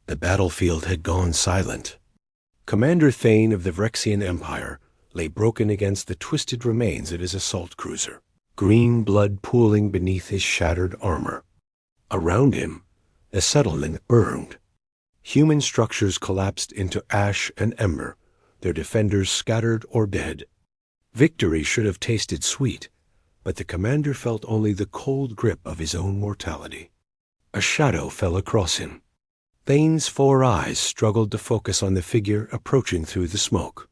The battlefield had gone silent. Commander Thane of the Vrexian Empire lay broken against the twisted remains of his assault cruiser, green blood pooling beneath his shattered armor. Around him, the settlement burned. Human structures collapsed into ash and ember, their defenders scattered or dead. Victory should have tasted sweet, but the commander felt only the cold grip of his own mortality. A shadow fell across him. Thane's 4 eyes struggled to focus on the figure approaching through the smoke.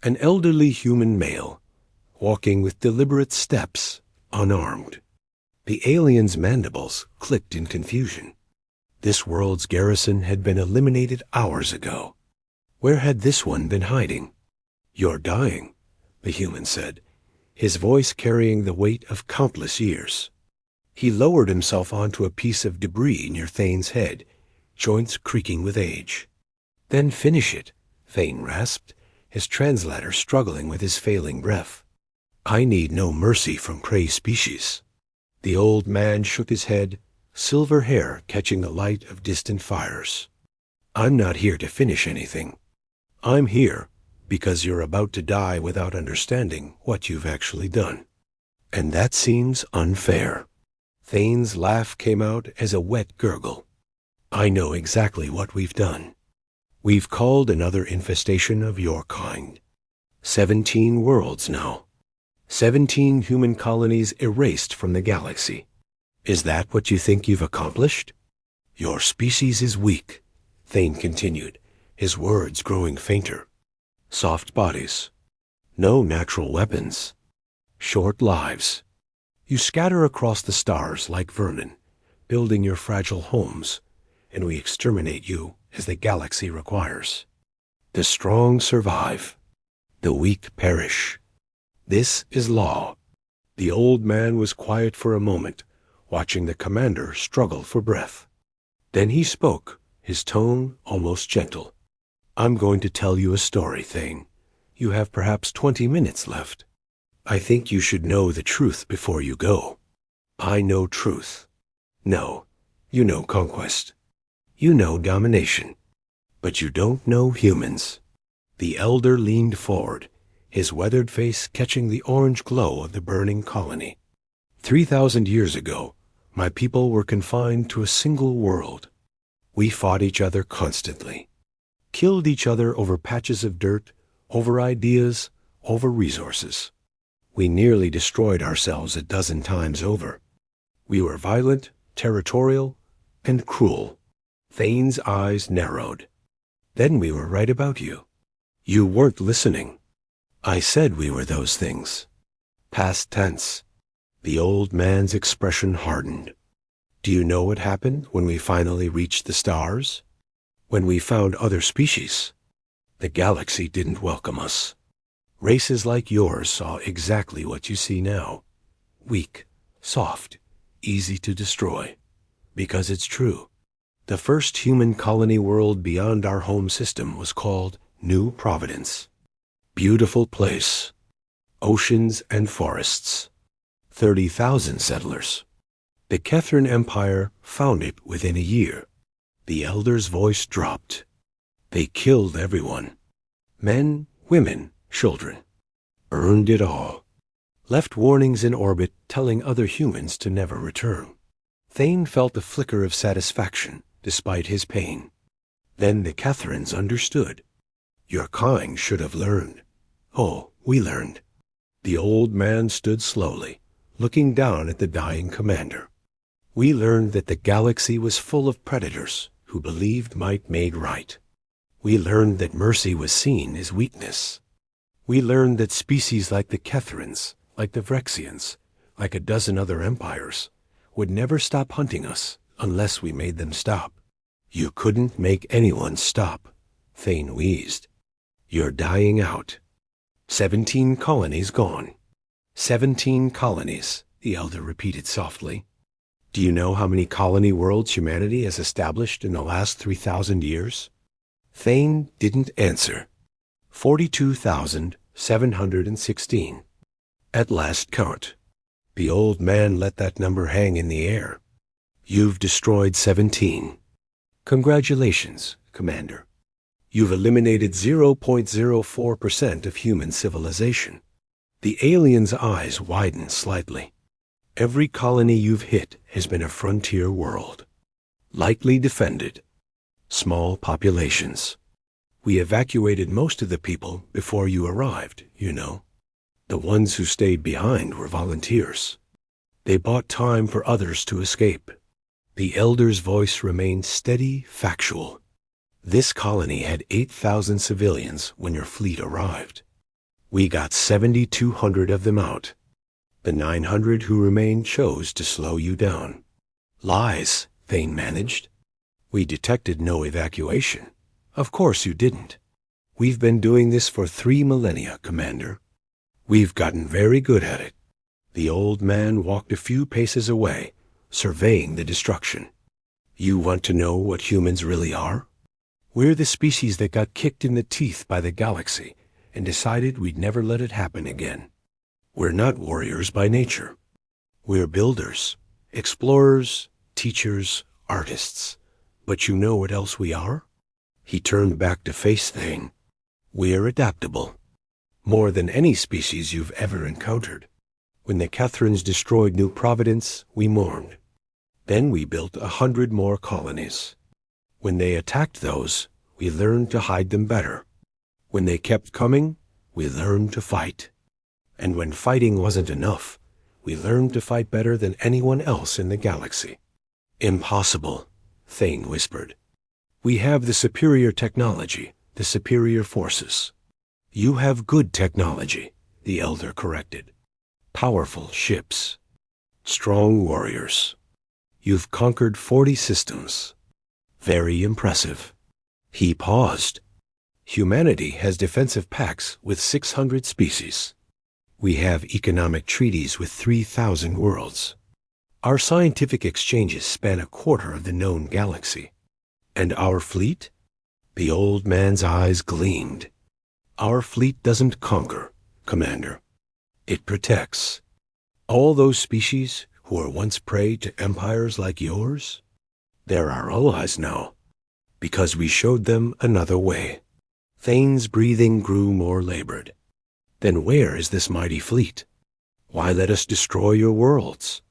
An elderly human male, walking with deliberate steps, unarmed. The alien's mandibles clicked in confusion. This world's garrison had been eliminated hours ago. Where had this one been hiding? "You're dying," the human said, his voice carrying the weight of countless years. He lowered himself onto a piece of debris near Thane's head, joints creaking with age. "Then finish it," Thane rasped, his translator struggling with his failing breath. "I need no mercy from prey species." The old man shook his head, silver hair catching the light of distant fires. "I'm not here to finish anything. I'm here because you're about to die without understanding what you've actually done. And that seems unfair." Thane's laugh came out as a wet gurgle. "I know exactly what we've done. We've called another infestation of your kind. 17 worlds now. 17 human colonies erased from the galaxy. Is that what you think you've accomplished?" "Your species is weak," Thane continued, his words growing fainter. "Soft bodies. No natural weapons. Short lives. You scatter across the stars like vermin, building your fragile homes, and we exterminate you as the galaxy requires. The strong survive. The weak perish. This is law." The old man was quiet for a moment, watching the commander struggle for breath. Then he spoke, his tone almost gentle. "I'm going to tell you a story, Thane. You have perhaps 20 minutes left. I think you should know the truth before you go. I know truth. No, you know conquest. You know domination. But you don't know humans." The elder leaned forward, his weathered face catching the orange glow of the burning colony. 3,000 years ago, my people were confined to a single world. We fought each other constantly, killed each other over patches of dirt, over ideas, over resources. We nearly destroyed ourselves a dozen times over. We were violent, territorial, and cruel. Thane's eyes narrowed. Then we were right about you. You weren't listening. I said we were those things. Past tense. The old man's expression hardened. Do you know what happened when we finally reached the stars? When we found other species? The galaxy didn't welcome us. Races like yours saw exactly what you see now. Weak, soft, easy to destroy. Because it's true. The first human colony world beyond our home system was called New Providence. Beautiful place. Oceans and forests. 30,000 settlers. The Terran Empire found it within a year. The elder's voice dropped. They killed everyone. Men, women, children. Earned it all. Left warnings in orbit telling other humans to never return. Thane felt a flicker of satisfaction despite his pain. Then the Catherans understood. Your kind should have learned. Oh, we learned. The old man stood slowly, looking down at the dying commander. We learned that the galaxy was full of predators who believed might made right. We learned that mercy was seen as weakness. We learned that species like the Catherans, like the Vrexians, like a dozen other empires, would never stop hunting us unless we made them stop. You couldn't make anyone stop, Thane wheezed. You're dying out. 17 colonies gone. 17 colonies, the elder repeated softly. Do you know how many colony worlds humanity has established in the last 3,000 years? Thane didn't answer. 42,716. At last count. The old man let that number hang in the air. You've destroyed 17. Congratulations, Commander. You've eliminated 0.04% of human civilization. The alien's eyes widen slightly. Every colony you've hit has been a frontier world. Lightly defended. Small populations. We evacuated most of the people before you arrived, you know. The ones who stayed behind were volunteers. They bought time for others to escape. The Elder's voice remained steady, factual. This colony had 8,000 civilians when your fleet arrived. We got 7,200 of them out. The 900 who remained chose to slow you down. Lies, Thane managed. We detected no evacuation. Of course you didn't. We've been doing this for 3 millennia, Commander. We've gotten very good at it. The old man walked a few paces away, surveying the destruction. You want to know what humans really are? We're the species that got kicked in the teeth by the galaxy and decided we'd never let it happen again. We're not warriors by nature. We're builders, explorers, teachers, artists. But you know what else we are? He turned back to face Thane. We're adaptable. More than any species you've ever encountered. When the Catherans destroyed New Providence, we mourned. Then we built 100 more colonies. When they attacked those, we learned to hide them better. When they kept coming, we learned to fight. And when fighting wasn't enough, we learned to fight better than anyone else in the galaxy. Impossible, Thane whispered. We have the superior technology, the superior forces. You have good technology, the Elder corrected. Powerful ships. Strong warriors. You've conquered 40 systems. Very impressive. He paused. Humanity has defensive pacts with 600 species. We have economic treaties with 3,000 worlds. Our scientific exchanges span a quarter of the known galaxy. And our fleet? The old man's eyes gleamed. Our fleet doesn't conquer, Commander. It protects. All those species who were once prey to empires like yours, they're our allies now, because we showed them another way. Thane's breathing grew more labored. Then where is this mighty fleet? Why let us destroy your worlds?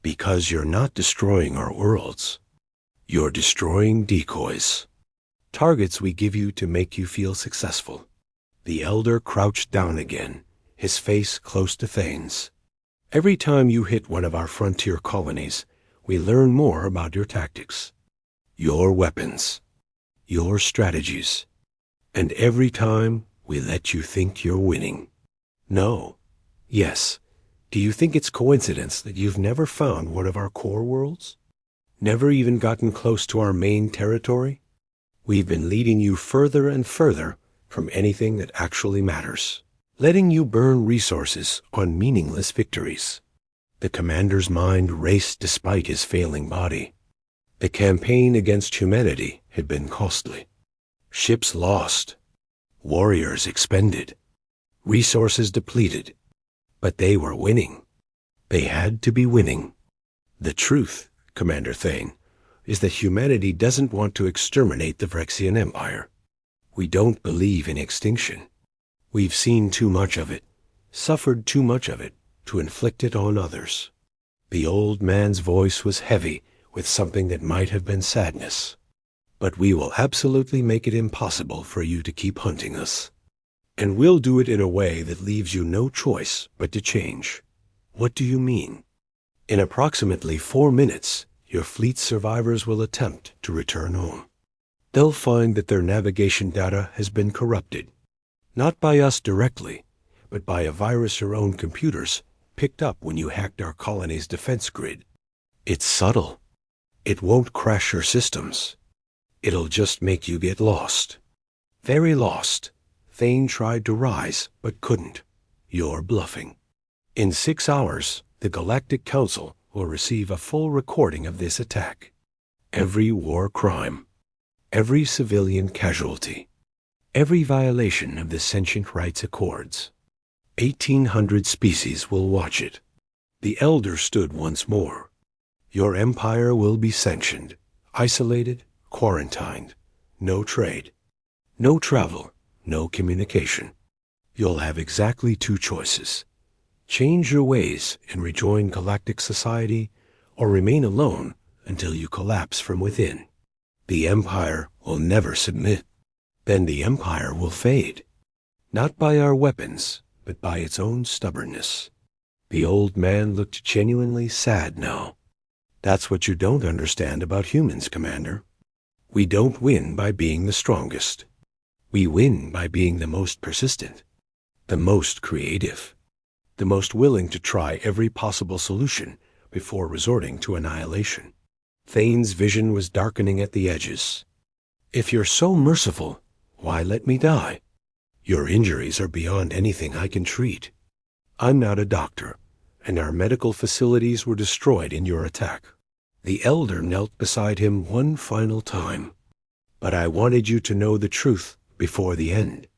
Because you're not destroying our worlds. You're destroying decoys. Targets we give you to make you feel successful. The Elder crouched down again, his face close to Thane's. Every time you hit one of our frontier colonies, we learn more about your tactics, your weapons, your strategies. And every time, we let you think you're winning. No. Yes. Do you think it's coincidence that you've never found one of our core worlds? Never even gotten close to our main territory? We've been leading you further and further from anything that actually matters, letting you burn resources on meaningless victories. The commander's mind raced despite his failing body. The campaign against humanity had been costly. Ships lost, warriors expended, resources depleted. But they were winning. They had to be winning. The truth, Commander Thane, is that humanity doesn't want to exterminate the Vrexian Empire. We don't believe in extinction. We've seen too much of it, suffered too much of it, to inflict it on others. The old man's voice was heavy with something that might have been sadness. But we will absolutely make it impossible for you to keep hunting us. And we'll do it in a way that leaves you no choice but to change. What do you mean? In approximately 4 minutes, your fleet's survivors will attempt to return home. They'll find that their navigation data has been corrupted. Not by us directly, but by a virus your own computers picked up when you hacked our colony's defense grid. It's subtle. It won't crash your systems. It'll just make you get lost. Very lost. Thane tried to rise, but couldn't. You're bluffing. In 6 hours, the Galactic Council will receive a full recording of this attack. Every war crime, every civilian casualty, every violation of the Sentient Rights Accords. 1,800 species will watch it. The Elder stood once more. Your empire will be sanctioned, isolated, quarantined, no trade, no travel, no communication. You'll have exactly two choices. Change your ways and rejoin galactic society, or remain alone until you collapse from within. The Empire will never submit. Then the Empire will fade. Not by our weapons, but by its own stubbornness. The old man looked genuinely sad now. That's what you don't understand about humans, Commander. We don't win by being the strongest. We win by being the most persistent, the most creative, the most willing to try every possible solution before resorting to annihilation. Thane's vision was darkening at the edges. If you're so merciful, why let me die? Your injuries are beyond anything I can treat. I'm not a doctor, and our medical facilities were destroyed in your attack. The elder knelt beside him one final time. But I wanted you to know the truth before the end.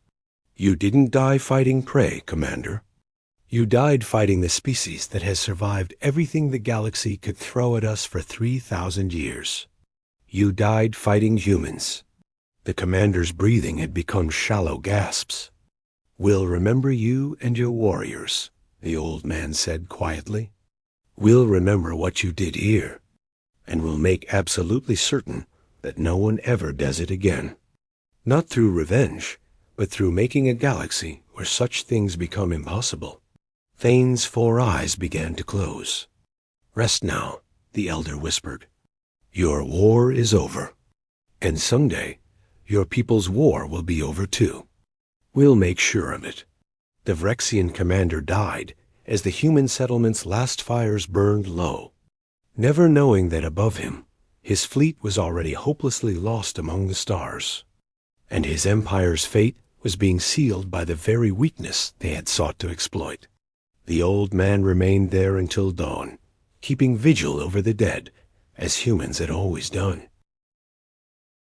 You didn't die fighting prey, Commander. You died fighting the species that has survived everything the galaxy could throw at us for 3,000 years. You died fighting humans. The Commander's breathing had become shallow gasps. We'll remember you and your warriors, the old man said quietly. We'll remember what you did here, and we'll make absolutely certain that no one ever does it again. Not through revenge, but through making a galaxy where such things become impossible. Thane's 4 eyes began to close. Rest now, the elder whispered. Your war is over, and someday your people's war will be over too. We'll make sure of it. The Vrexian commander died as the human settlement's last fires burned low, never knowing that above him, his fleet was already hopelessly lost among the stars, and his empire's fate was being sealed by the very weakness they had sought to exploit. The old man remained there until dawn, keeping vigil over the dead, as humans had always done.